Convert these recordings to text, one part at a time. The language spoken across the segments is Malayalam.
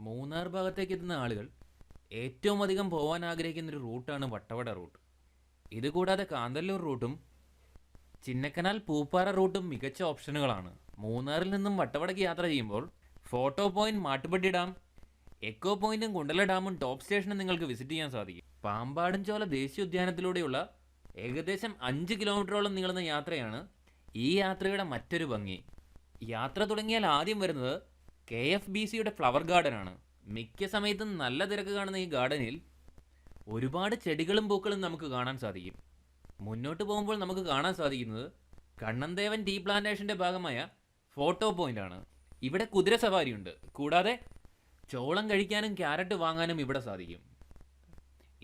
മൂന്നാർ ഭാഗത്തേക്ക് എത്തുന്ന ആളുകൾ ഏറ്റവും അധികം പോകാൻ ആഗ്രഹിക്കുന്ന ഒരു റൂട്ടാണ് വട്ടവട റൂട്ട്. ഇതുകൂടാതെ കാന്തല്ലൂർ റൂട്ടും ചിന്നക്കനാൽ പൂപ്പാറ റൂട്ടും മികച്ച ഓപ്ഷനുകളാണ്. മൂന്നാറിൽ നിന്നും വട്ടവടയ്ക്ക് യാത്ര ചെയ്യുമ്പോൾ photo point Mattupetty dam, echo പോയിന്റും കുണ്ടല ഡാമും ടോപ്പ് സ്റ്റേഷനും നിങ്ങൾക്ക് വിസിറ്റ് ചെയ്യാൻ സാധിക്കും. പാമ്പാടുംചോല ദേശീയ ഉദ്യാനത്തിലൂടെയുള്ള ഏകദേശം 5 കിലോമീറ്ററോളം നീളുന്ന യാത്രയാണ് ഈ യാത്രയുടെ മറ്റൊരു ഭംഗി. യാത്ര തുടങ്ങിയാൽ ആദ്യം വരുന്നത് KFBCയുടെ ഫ്ലവർ ഗാർഡൻ ആണ്. മിക്ക സമയത്തും നല്ല തിരക്ക് കാണുന്ന ഈ ഗാർഡനിൽ ഒരുപാട് ചെടികളും പൂക്കളും നമുക്ക് കാണാൻ സാധിക്കും. മുന്നോട്ട് പോകുമ്പോൾ നമുക്ക് കാണാൻ സാധിക്കുന്നത് കണ്ണന്തേവൻ ടീ പ്ലാന്റേഷന്റെ ഭാഗമായ ഫോട്ടോ പോയിന്റ് ആണ്. ഇവിടെ കുതിര സവാരിയുണ്ട്. കൂടാതെ ചോളം കഴിക്കാനും ക്യാരറ്റ് വാങ്ങാനും ഇവിടെ സാധിക്കും.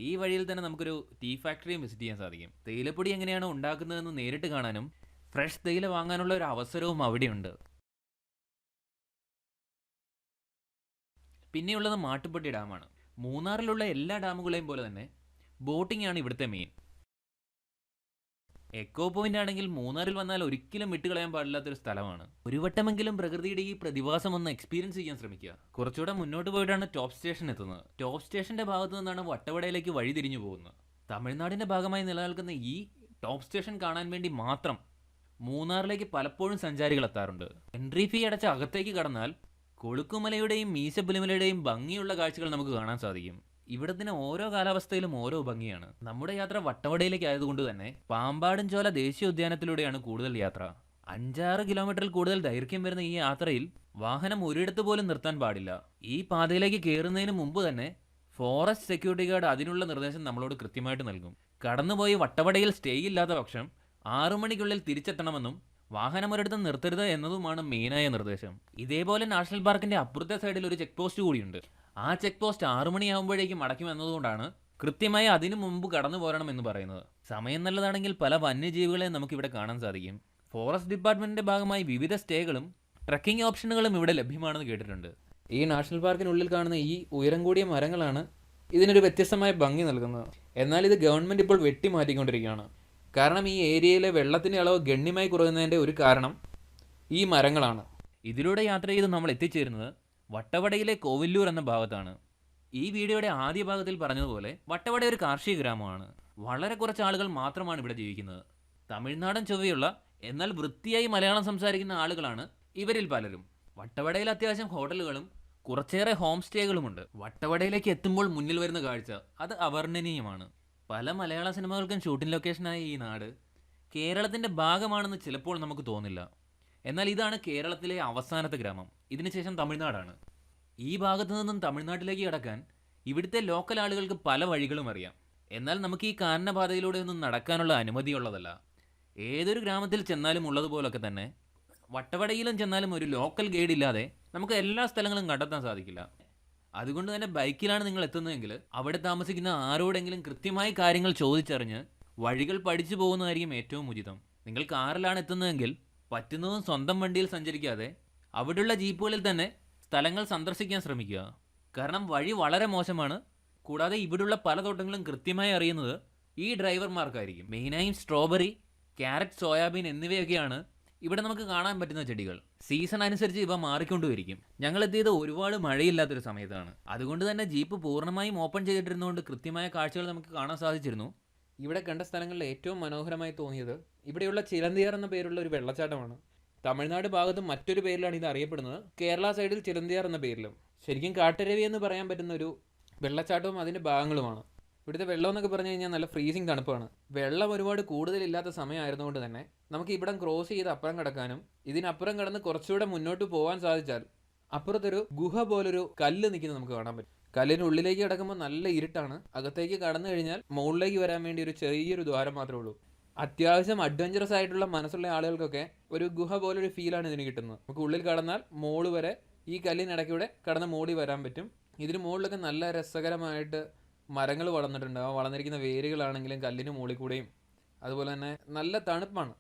ഈ വഴിയിൽ തന്നെ നമുക്കൊരു ടീ ഫാക്ടറിയും വിസിറ്റ് ചെയ്യാൻ സാധിക്കും. തേയിലപ്പൊടി എങ്ങനെയാണ് ഉണ്ടാക്കുന്നതെന്ന് നേരിട്ട് കാണാനും ഫ്രഷ് തേയില വാങ്ങാനുള്ള ഒരു അവസരവും അവിടെയുണ്ട്. പിന്നെയുള്ളത് മാട്ടുപ്പെട്ടി ഡാമാണ്. മൂന്നാറിലുള്ള എല്ലാ ഡാമുകളെയും പോലെ തന്നെ ബോട്ടിംഗ് ആണ് ഇവിടുത്തെ മെയിൻ. എക്കോ പോയിന്റ് ആണെങ്കിൽ മൂന്നാറിൽ വന്നാൽ ഒരിക്കലും വിട്ടുകളയാൻ പാടില്ലാത്തൊരു സ്ഥലമാണ്. ഒരു വട്ടമെങ്കിലും പ്രകൃതിയുടെ ഈ പ്രതിഭാസം ഒന്ന് എക്സ്പീരിയൻസ് ചെയ്യാൻ ശ്രമിക്കുക. കുറച്ചുകൂടെ മുന്നോട്ട് പോയിട്ടാണ് ടോപ്പ് സ്റ്റേഷൻ എത്തുന്നത്. ടോപ്പ് സ്റ്റേഷന്റെ ഭാഗത്തു നിന്നാണ് വട്ടവടയിലേക്ക് വഴി തിരിഞ്ഞു പോകുന്നത്. തമിഴ്നാടിന്റെ ഭാഗമായി നിലനിൽക്കുന്ന ഈ ടോപ്പ് സ്റ്റേഷൻ കാണാൻ വേണ്ടി മാത്രം മൂന്നാറിലേക്ക് പലപ്പോഴും സഞ്ചാരികൾ എത്താറുണ്ട്. എൻട്രി ഫീ അടച്ച് അകത്തേക്ക് കടന്നാൽ കൊളുക്കുമലയുടെയും മീശപ്പുലിമലയുടെയും ഭംഗിയുള്ള കാഴ്ചകൾ നമുക്ക് കാണാൻ സാധിക്കും. ഇവിടത്തിന് ഓരോ കാലാവസ്ഥയിലും ഓരോ ഭംഗിയാണ്. നമ്മുടെ യാത്ര വട്ടവടയിലേക്ക് ആയതുകൊണ്ട് തന്നെ പാമ്പാടുംചോല ദേശീയ ഉദ്യാനത്തിലൂടെയാണ് കൂടുതൽ യാത്ര. 5-6 കിലോമീറ്ററിൽ കൂടുതൽ ദൈർഘ്യം വരുന്ന ഈ യാത്രയിൽ വാഹനം ഒരിടത്ത് പോലും നിർത്താൻ പാടില്ല. ഈ പാതയിലേക്ക് കയറുന്നതിന് മുമ്പ് തന്നെ ഫോറസ്റ്റ് സെക്യൂരിറ്റി ഗാർഡ് അതിനുള്ള നിർദ്ദേശം നമ്മളോട് കൃത്യമായിട്ട് നൽകും. കടന്നുപോയി വട്ടവടയിൽ സ്റ്റേ ഇല്ലാത്ത പക്ഷം 6 മണിക്കുള്ളിൽ തിരിച്ചെത്തണമെന്നും വാഹനം ഒരിടത്ത് നിർത്തരുത് എന്നതുമാണ് മെയിനായ നിർദ്ദേശം. ഇതേപോലെ നാഷണൽ പാർക്കിന്റെ അപ്പുറത്തെ സൈഡിൽ ഒരു ചെക്ക് പോസ്റ്റ് കൂടിയുണ്ട്. ആ ചെക്ക് പോസ്റ്റ് 6 മണിയാകുമ്പോഴേക്കും അടയ്ക്കും എന്നതുകൊണ്ടാണ് കൃത്യമായി അതിനു മുമ്പ് കടന്നു പോരണം എന്ന് പറയുന്നത്. സമയം നല്ലതാണെങ്കിൽ പല വന്യജീവികളെ നമുക്കിവിടെ കാണാൻ സാധിക്കും. ഫോറസ്റ്റ് ഡിപ്പാർട്ട്മെന്റിന്റെ ഭാഗമായി വിവിധ സ്റ്റേകളും ട്രക്കിംഗ് ഓപ്ഷനുകളും ഇവിടെ ലഭ്യമാണെന്ന് കേട്ടിട്ടുണ്ട്. ഈ നാഷണൽ പാർക്കിനുള്ളിൽ കാണുന്ന ഈ ഉയരം കൂടിയ മരങ്ങളാണ് ഇതിനൊരു വ്യത്യസ്തമായ ഭംഗി നൽകുന്നത്. എന്നാൽ ഇത് ഗവൺമെന്റ് ഇപ്പോൾ വെട്ടിമാറ്റിക്കൊണ്ടിരിക്കുകയാണ്. കാരണം ഈ ഏരിയയിലെ വെള്ളത്തിൻ്റെ അളവ് ഗണ്യമായി കുറയുന്നതിൻ്റെ ഒരു കാരണം ഈ മരങ്ങളാണ്. ഇതിലൂടെ യാത്ര ചെയ്ത് നമ്മൾ എത്തിച്ചേരുന്നത് വട്ടവടയിലെ കോവില്ലൂർ എന്ന ഭാഗത്താണ്. ഈ വീഡിയോയുടെ ആദ്യ ഭാഗത്തിൽ പറഞ്ഞതുപോലെ വട്ടവട ഒരു കാർഷിക ഗ്രാമമാണ്. വളരെ കുറച്ച് ആളുകൾ മാത്രമാണ് ഇവിടെ ജീവിക്കുന്നത്. തമിഴ്നാടൻ ചൊവ്വയുള്ള എന്നാൽ വൃത്തിയായി മലയാളം സംസാരിക്കുന്ന ആളുകളാണ് ഇവരിൽ പലരും. വട്ടവടയിൽ അത്യാവശ്യം ഹോട്ടലുകളും കുറച്ചേറെ ഹോം സ്റ്റേകളുമുണ്ട്. വട്ടവടയിലേക്ക് എത്തുമ്പോൾ മുന്നിൽ വരുന്ന കാഴ്ച അത് അവർണ്ണനീയമാണ്. പല മലയാള സിനിമകൾക്കും ഷൂട്ടിംഗ് ലൊക്കേഷനായ ഈ നാട് കേരളത്തിൻ്റെ ഭാഗമാണെന്ന് ചിലപ്പോൾ നമുക്ക് തോന്നില്ല. എന്നാൽ ഇതാണ് കേരളത്തിലെ അവസാനത്തെ ഗ്രാമം. ഇതിനുശേഷം തമിഴ്നാടാണ്. ഈ ഭാഗത്തു നിന്നും തമിഴ്നാട്ടിലേക്ക് കടക്കാൻ ഇവിടുത്തെ ലോക്കൽ ആളുകൾക്ക് പല വഴികളും അറിയാം. എന്നാൽ നമുക്ക് ഈ കാനനപാതയിലൂടെ ഒന്നും നടക്കാനുള്ള അനുമതിയുള്ളതല്ല. ഏതൊരു ഗ്രാമത്തിൽ ചെന്നാലും ഉള്ളതുപോലൊക്കെ തന്നെ വട്ടവടയിലും ചെന്നാലും ഒരു ലോക്കൽ ഗൈഡ് ഇല്ലാതെ നമുക്ക് എല്ലാ സ്ഥലങ്ങളും കണ്ടെത്താൻ സാധിക്കില്ല. അതുകൊണ്ട് തന്നെ ബൈക്കിലാണ് നിങ്ങൾ എത്തുന്നതെങ്കിൽ അവിടെ താമസിക്കുന്ന ആരോടെങ്കിലും കൃത്യമായി കാര്യങ്ങൾ ചോദിച്ചറിഞ്ഞ് വഴികൾ പഠിച്ചു പോകുന്നതായിരിക്കും ഏറ്റവും ഉചിതം. നിങ്ങൾ കാറിലാണ് എത്തുന്നതെങ്കിൽ പറ്റുന്നതും സ്വന്തം വണ്ടിയിൽ സഞ്ചരിക്കാതെ അവിടെയുള്ള ജീപ്പുകളിൽ തന്നെ സ്ഥലങ്ങൾ സന്ദർശിക്കാൻ ശ്രമിക്കുക. കാരണം വഴി വളരെ മോശമാണ്. കൂടാതെ ഇവിടെയുള്ള പല തോട്ടങ്ങളും കൃത്യമായി അറിയുന്നത് ഈ ഡ്രൈവർമാർക്കായിരിക്കും. മെയിനായും സ്ട്രോബെറി, ക്യാരറ്റ്, സോയാബീൻ എന്നിവയൊക്കെയാണ് ഇവിടെ നമുക്ക് കാണാൻ പറ്റുന്ന ചെടികൾ. സീസൺ അനുസരിച്ച് ഇവ മാറിക്കൊണ്ടുവരിക്കും. ഞങ്ങൾ എത്തിയത് ഒരുപാട് മഴയില്ലാത്തൊരു സമയത്താണ്. അതുകൊണ്ട് തന്നെ ജീപ്പ് പൂർണ്ണമായും ഓപ്പൺ ചെയ്തിട്ടിരുന്നുകൊണ്ട് കൃത്യമായ കാഴ്ചകൾ നമുക്ക് കാണാൻ സാധിച്ചിരുന്നു. ഇവിടെ കണ്ട സ്ഥലങ്ങളിൽ ഏറ്റവും മനോഹരമായി തോന്നിയത് ഇവിടെയുള്ള ചിലന്തിയാർ എന്ന പേരുള്ള ഒരു വെള്ളച്ചാട്ടമാണ്. തമിഴ്നാട് ഭാഗത്ത് മറ്റൊരു പേരിലാണ് ഇത് അറിയപ്പെടുന്നത്. കേരള സൈഡിൽ ചിലന്തിയാർ എന്ന പേരിലും. ശരിക്കും കാട്ടരുവി എന്ന് പറയാൻ പറ്റുന്ന ഒരു വെള്ളച്ചാട്ടവും അതിൻ്റെ ഭാഗങ്ങളുമാണ്. ഇവിടുത്തെ വെള്ളം എന്നൊക്കെ പറഞ്ഞു കഴിഞ്ഞാൽ നല്ല ഫ്രീസിങ് തണുപ്പാണ്. വെള്ളം ഒരുപാട് കൂടുതലില്ലാത്ത സമയമായിരുന്നുകൊണ്ട് തന്നെ നമുക്ക് ഇവിടം ക്രോസ് ചെയ്ത് അപ്പുറം കിടക്കാനും ഇതിനപ്പുറം കടന്ന് കുറച്ചുകൂടെ മുന്നോട്ട് പോകാൻ സാധിച്ചാൽ അപ്പുറത്തൊരു ഗുഹ പോലൊരു കല്ല് നിൽക്കുന്നത് നമുക്ക് കാണാൻ പറ്റും. കല്ലിന് ഉള്ളിലേക്ക് കിടക്കുമ്പോൾ നല്ല ഇരുട്ടാണ്. അകത്തേക്ക് കടന്നു കഴിഞ്ഞാൽ മുകളിലേക്ക് വരാൻ വേണ്ടി ഒരു ചെറിയൊരു ദ്വാരം മാത്രമേ ഉള്ളൂ. അത്യാവശ്യം അഡ്വഞ്ചറസ് ആയിട്ടുള്ള മനസ്സുള്ള ആളുകൾക്കൊക്കെ ഒരു ഗുഹ പോലൊരു ഫീലാണ് ഇതിന് കിട്ടുന്നത്. നമുക്ക് ഉള്ളിൽ കടന്നാൽ മോള് വരെ ഈ കല്ലിനിടയ്ക്കൂടെ കടന്ന് മോളി വരാൻ പറ്റും. ഇതിന് മുകളിലൊക്കെ നല്ല രസകരമായിട്ട് മരങ്ങൾ വളർന്നിട്ടുണ്ട്. ആ വളർന്നിരിക്കുന്ന വേരുകളാണെങ്കിലും കല്ലിന് മുകളിൽ കൂടെയും അതുപോലെ തന്നെ നല്ല തണുപ്പാണ്.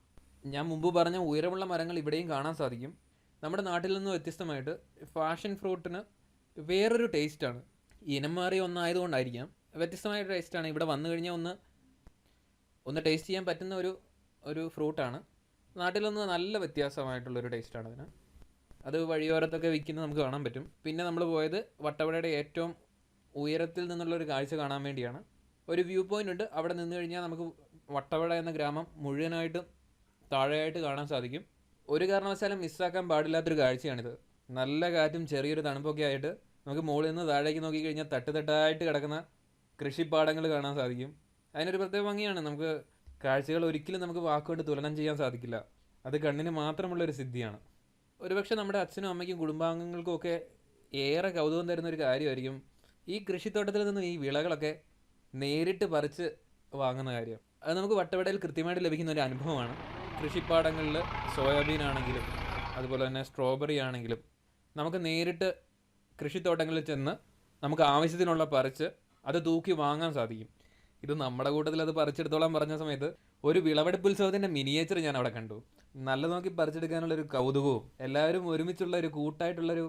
ഞാൻ മുമ്പ് പറഞ്ഞ ഉയരമുള്ള മരങ്ങൾ ഇവിടെയും കാണാൻ സാധിക്കും. നമ്മുടെ നാട്ടിൽ നിന്ന് വ്യത്യസ്തമായിട്ട് ഫാഷൻ ഫ്രൂട്ടിന് വേറൊരു ടേസ്റ്റാണ്. ഇനം മാറിയ ഒന്നായതുകൊണ്ടായിരിക്കാം വ്യത്യസ്തമായ ടേസ്റ്റാണ്. ഇവിടെ വന്നു കഴിഞ്ഞാൽ ഒന്ന് ടേസ്റ്റ് ചെയ്യാൻ പറ്റുന്ന ഒരു ഫ്രൂട്ടാണ്. നാട്ടിലൊന്ന് നല്ല വ്യത്യാസമായിട്ടുള്ളൊരു ടേസ്റ്റാണ് അതിന്. അത് വഴിയോരത്തൊക്കെ വിൽക്കുന്നത് നമുക്ക് കാണാൻ പറ്റും. പിന്നെ നമ്മൾ പോയത് വട്ടവടയുടെ ഏറ്റവും ഉയരത്തിൽ നിന്നുള്ളൊരു കാഴ്ച കാണാൻ വേണ്ടിയാണ്. ഒരു വ്യൂ പോയിൻ്റ് ഉണ്ട്, അവിടെ നിന്ന് കഴിഞ്ഞാൽ നമുക്ക് വട്ടവട എന്ന ഗ്രാമം മുഴുവനായിട്ടും താഴെയായിട്ട് കാണാൻ സാധിക്കും. ഒരു കാരണവശാലും മിസ്സാക്കാൻ പാടില്ലാത്തൊരു കാഴ്ചയാണിത്. നല്ല കാറ്റും ചെറിയൊരു തണുപ്പൊക്കെ ആയിട്ട് നമുക്ക് മുകളിൽ നിന്ന് താഴേക്ക് നോക്കിക്കഴിഞ്ഞാൽ തട്ടുതട്ടായിട്ട് കിടക്കുന്ന കൃഷിപ്പാടങ്ങൾ കാണാൻ സാധിക്കും. അതിനൊരു പ്രത്യേക ഭംഗിയാണ്. നമുക്ക് കാഴ്ചകൾ ഒരിക്കലും നമുക്ക് വാക്കുകൊണ്ട് തുലനം ചെയ്യാൻ സാധിക്കില്ല. അത് കണ്ണിന് മാത്രമുള്ളൊരു സിദ്ധിയാണ്. ഒരുപക്ഷെ നമ്മുടെ അച്ഛനും അമ്മയ്ക്കും കുടുംബാംഗങ്ങൾക്കും ഒക്കെ ഏറെ കൗതുകം തരുന്നൊരു കാര്യമായിരിക്കും ഈ കൃഷിത്തോട്ടത്തിൽ നിന്നും ഈ വിളകളൊക്കെ നേരിട്ട് പറിച്ച് വാങ്ങുന്ന കാര്യം. അത് നമുക്ക് വട്ടവടയിൽ കൃത്യമായിട്ട് ലഭിക്കുന്ന ഒരു അനുഭവമാണ്. കൃഷിപ്പാടങ്ങളിൽ സോയാബീൻ ആണെങ്കിലും അതുപോലെ തന്നെ സ്ട്രോബെറി ആണെങ്കിലും നമുക്ക് നേരിട്ട് കൃഷിത്തോട്ടങ്ങളിൽ ചെന്ന് നമുക്ക് ആവശ്യത്തിനുള്ള പറിച്ച് അത് തൂക്കി വാങ്ങാൻ സാധിക്കും. ഇത് നമ്മുടെ കൂട്ടത്തിൽ അത് പറിച്ചെടുത്തോളാൻ പറഞ്ഞ സമയത്ത് ഒരു വിളവെടുപ്പ് ഉത്സവത്തിൻ്റെ മിനിയേച്ചർ ഞാൻ അവിടെ കണ്ടു. നല്ല നോക്കി പറിച്ചെടുക്കാനുള്ളൊരു കൗതുകവും എല്ലാവരും ഒരുമിച്ചുള്ള ഒരു കൂട്ടായിട്ടുള്ളൊരു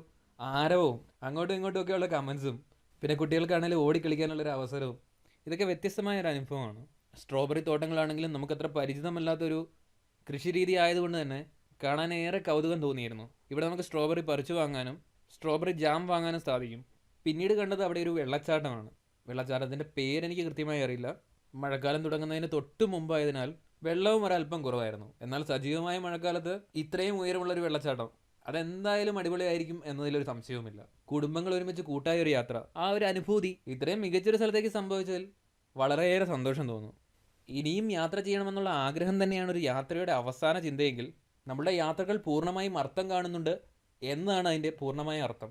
ആരവവും അങ്ങോട്ടും ഇങ്ങോട്ടും ഒക്കെയുള്ള കമൻസും പിന്നെ കുട്ടികൾക്കാണെങ്കിലും ഓടിക്കളിക്കാനുള്ളൊരു അവസരവും ഇതൊക്കെ വ്യത്യസ്തമായ ഒരു അനുഭവമാണ്. സ്ട്രോബെറി തോട്ടങ്ങളാണെങ്കിലും നമുക്കത്ര പരിചിതമല്ലാത്തൊരു കൃഷി രീതി ആയതുകൊണ്ട് തന്നെ കാണാൻ ഏറെ കൗതുകം തോന്നിയിരുന്നു. ഇവിടെ നമുക്ക് സ്ട്രോബെറി പറിച്ചു വാങ്ങാനും സ്ട്രോബെറി ജാം വാങ്ങാനും സാധിക്കും. പിന്നീട് കണ്ടത് അവിടെ ഒരു വെള്ളച്ചാട്ടമാണ്. വെള്ളച്ചാട്ടത്തിൻ്റെ പേരെനിക്ക് കൃത്യമായി അറിയില്ല. മഴക്കാലം തുടങ്ങുന്നതിന് തൊട്ട് മുമ്പായതിനാൽ വെള്ളവും ഒരല്പം കുറവായിരുന്നു. എന്നാൽ സജീവമായ മഴക്കാലത്ത് ഇത്രയും ഉയരമുള്ളൊരു വെള്ളച്ചാട്ടം അതെന്തായാലും അടിപൊളിയായിരിക്കും എന്നതിലൊരു സംശയവുമില്ല. കുടുംബങ്ങൾ ഒരുമിച്ച് കൂട്ടായ ഒരു യാത്ര, ആ ഒരു അനുഭൂതി ഇത്രയും മികച്ചൊരു സ്ഥലത്തേക്ക് സംഭവിച്ചതിൽ വളരെയേറെ സന്തോഷം തോന്നുന്നു. ഇനിയും യാത്ര ചെയ്യണമെന്നുള്ള ആഗ്രഹം തന്നെയാണ് ഒരു യാത്രയുടെ അവസാന ചിന്തയെങ്കിൽ നമ്മുടെ യാത്രകൾ പൂർണ്ണമായും അർത്ഥം കാണുന്നുണ്ട് എന്നാണ് അതിൻ്റെ പൂർണ്ണമായ അർത്ഥം.